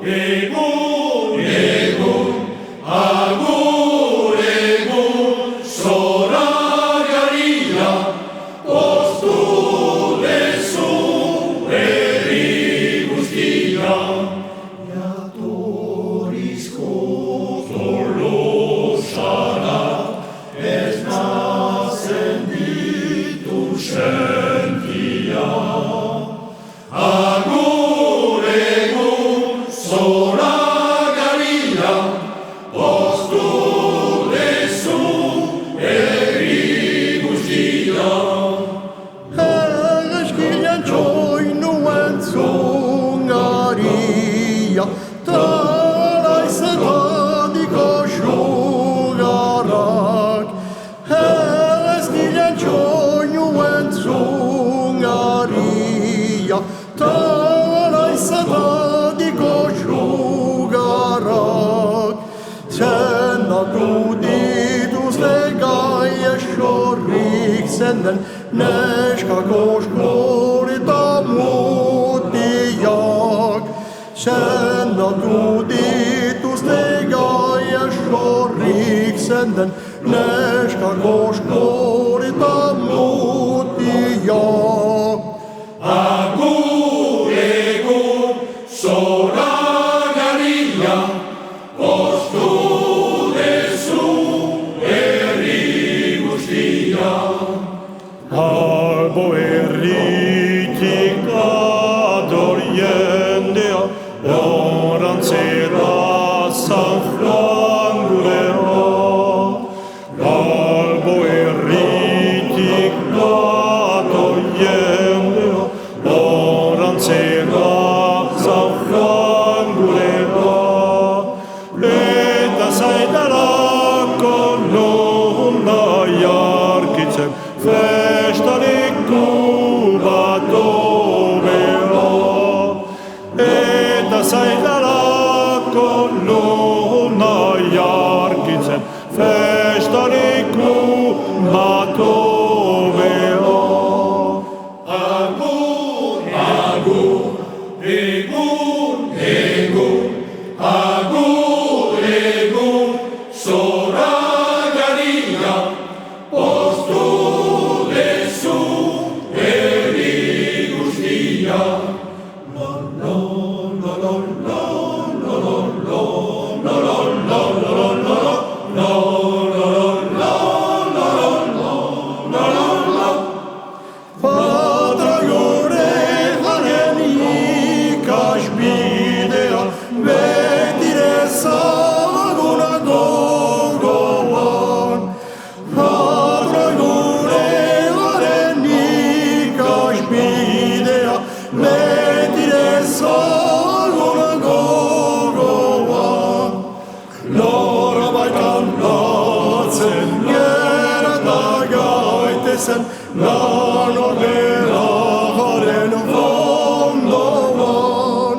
egun, egun, agur, egun, zoragarria, poztu dezu herri guztia. Jatorrizko zorlosara ez nazen ditu sentia. Agur egun zoragarria, poztu dezu herri guztia. Eskinen txoinu entzungaria, talaizetadiko sugarrak. Eskinen txoinu entzungaria, talaizetadiko sugarrak. Sendatu dituzte gai esorrik zenden, neska koskorita mutiak. Sendatu dituzte gai esorrik zenden, neska koskorita mutiak. Agur egun zoragarria, poztu dezu herri guztia. Albo herritik dator jendea, orantzera San gurea. Albo herritik dator jendea, orantzera San gurea. Eta zaitarako nunda jarkitzen, festaleku bat obera. Eta zaitarako nunda jarkitzen, festaleku bat obera. Agur, agur, egun, egun, agur egun zoragarria, poztu dezu herri guztia. Patra Joreharen ikasbidea, betire zaguna gogoan. Patra Joreharen ikasbidea, betire zaguna gogoan. Nora baitan latzen gerata gaitezen, lan ordena garen fondoan.